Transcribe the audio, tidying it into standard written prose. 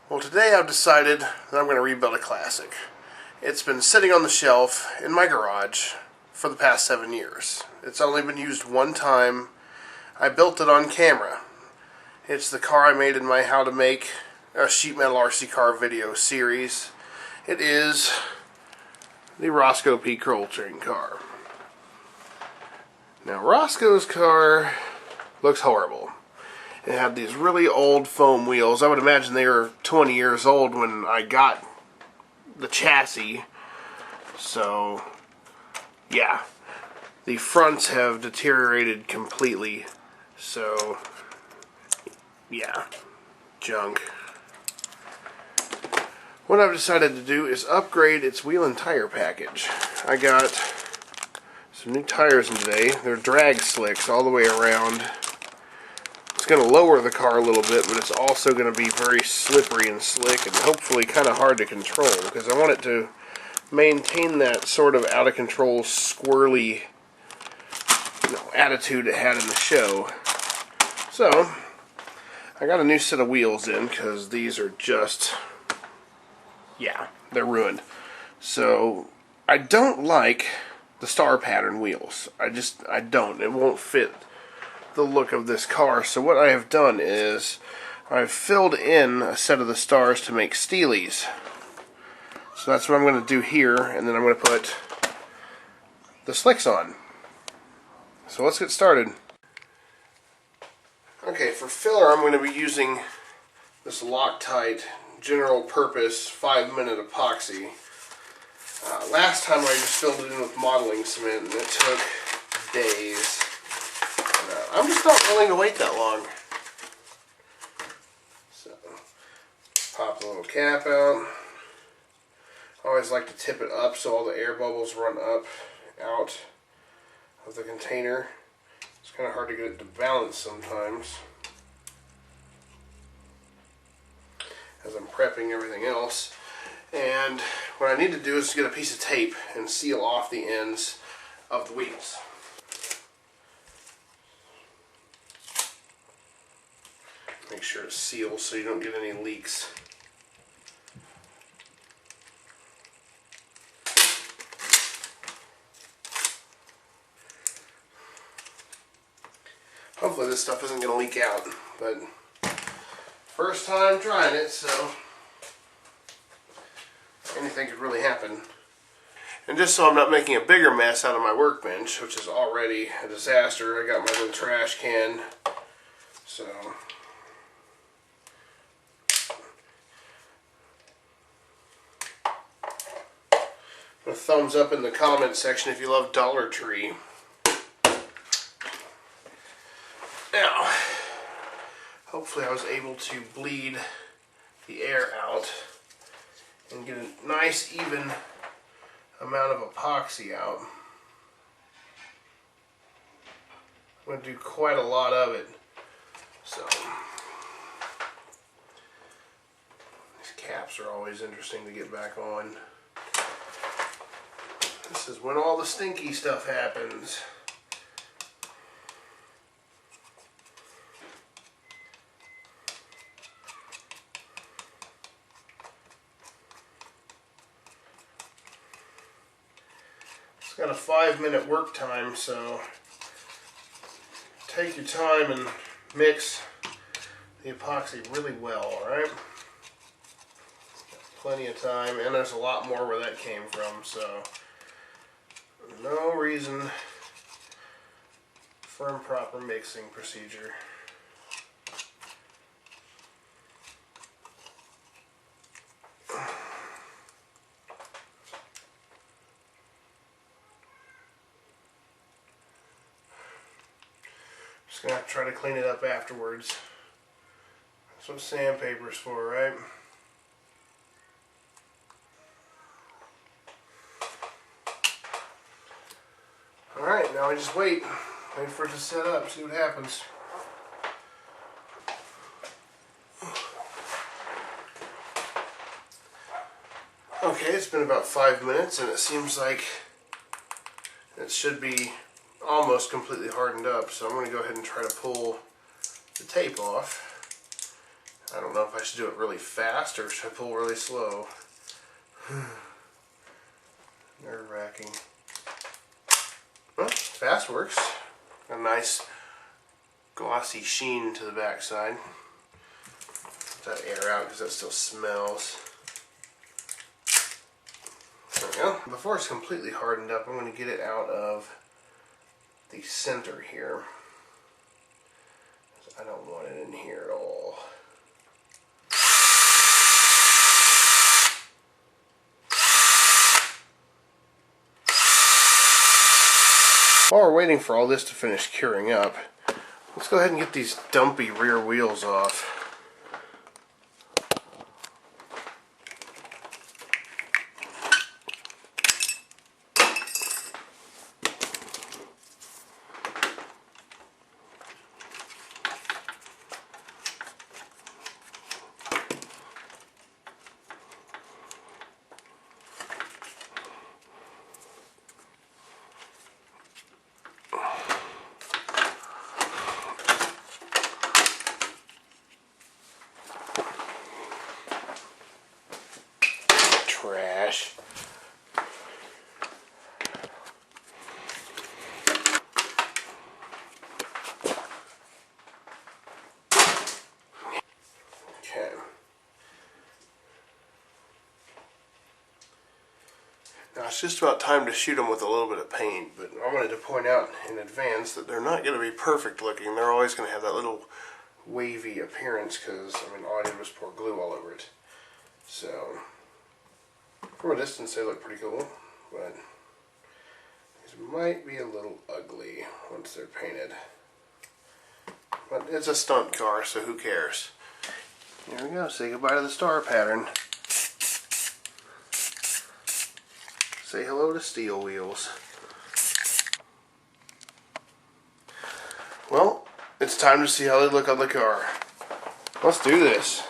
Well, today I've decided that I'm going to rebuild a classic. It's been sitting on the shelf in my garage for the past 7 years. It's only been used one time. I built it on camera. It's the car I made in my How to Make a Sheet Metal RC Car video series. It is the Rosco P. Coltrane car. Now, Rosco's car looks horrible. It had these really old foam wheels. I would imagine they were 20 years old when I got the chassis. So, yeah. The fronts have deteriorated completely. So, yeah. Junk. What I've decided to do is upgrade its wheel and tire package. I got some new tires in today. They're drag slicks all the way around. It's going to lower the car a little bit, but it's also going to be very slippery and slick and hopefully kind of hard to control, because I want it to maintain that sort of out of control, squirrely, attitude it had in the show. So, I got a new set of wheels in because these are just, yeah, they're ruined. So, I don't like the star pattern wheels. I don't. It won't fit the look of this car. So what I have done is I've filled in a set of the stars to make steelies. So that's what I'm going to do here, and then I'm going to put the slicks on. So let's get started. Okay, for filler I'm going to be using this Loctite general purpose 5-minute epoxy. Last time I just filled it in with modeling cement and it took days. I'm just not willing to wait that long. So, pop the little cap out. I always like to tip it up so all the air bubbles run up, out of the container. It's kind of hard to get it to balance sometimes as I'm prepping everything else. And what I need to do is get a piece of tape and seal off the ends of the wheels. Make sure it's sealed so you don't get any leaks. Hopefully this stuff isn't going to leak out, but first time trying it, so anything could really happen. And just so I'm not making a bigger mess out of my workbench, which is already a disaster, I got my little trash can, so a thumbs up in the comments section if you love Dollar Tree. Now, hopefully I was able to bleed the air out and get a nice even amount of epoxy out. I'm going to do quite a lot of it. So, these caps are always interesting to get back on. This is when all the stinky stuff happens. It's got a 5-minute work time, so take your time and mix the epoxy really well, alright? Plenty of time, and there's a lot more where that came from, so no reason for improper mixing procedure. Just gonna have to try to clean it up afterwards. That's what sandpaper's for, right? Alright, now I just wait for it to set up, see what happens. Okay, it's been about 5 minutes and it seems like it should be almost completely hardened up, so I'm going to go ahead and try to pull the tape off. I don't know if I should do it really fast or should I pull really slow. Nerve-wracking. Well, fast works. A nice glossy sheen to the backside. Let that air out because that still smells. There we go. Before it's completely hardened up, I'm going to get it out of the center here. I don't want it in here at all. While we're waiting for all this to finish curing up, let's go ahead and get these dumpy rear wheels off. Trash. Okay. Now it's just about time to shoot them with a little bit of paint, but I wanted to point out in advance that they're not going to be perfect looking. They're always going to have that little wavy appearance because, I mean, all I did was pour glue all over it. So, from a distance they look pretty cool, but these might be a little ugly once they're painted. But it's a stunt car, so who cares? There we go, say goodbye to the star pattern. Say hello to steel wheels. Well, it's time to see how they look on the car. Let's do this.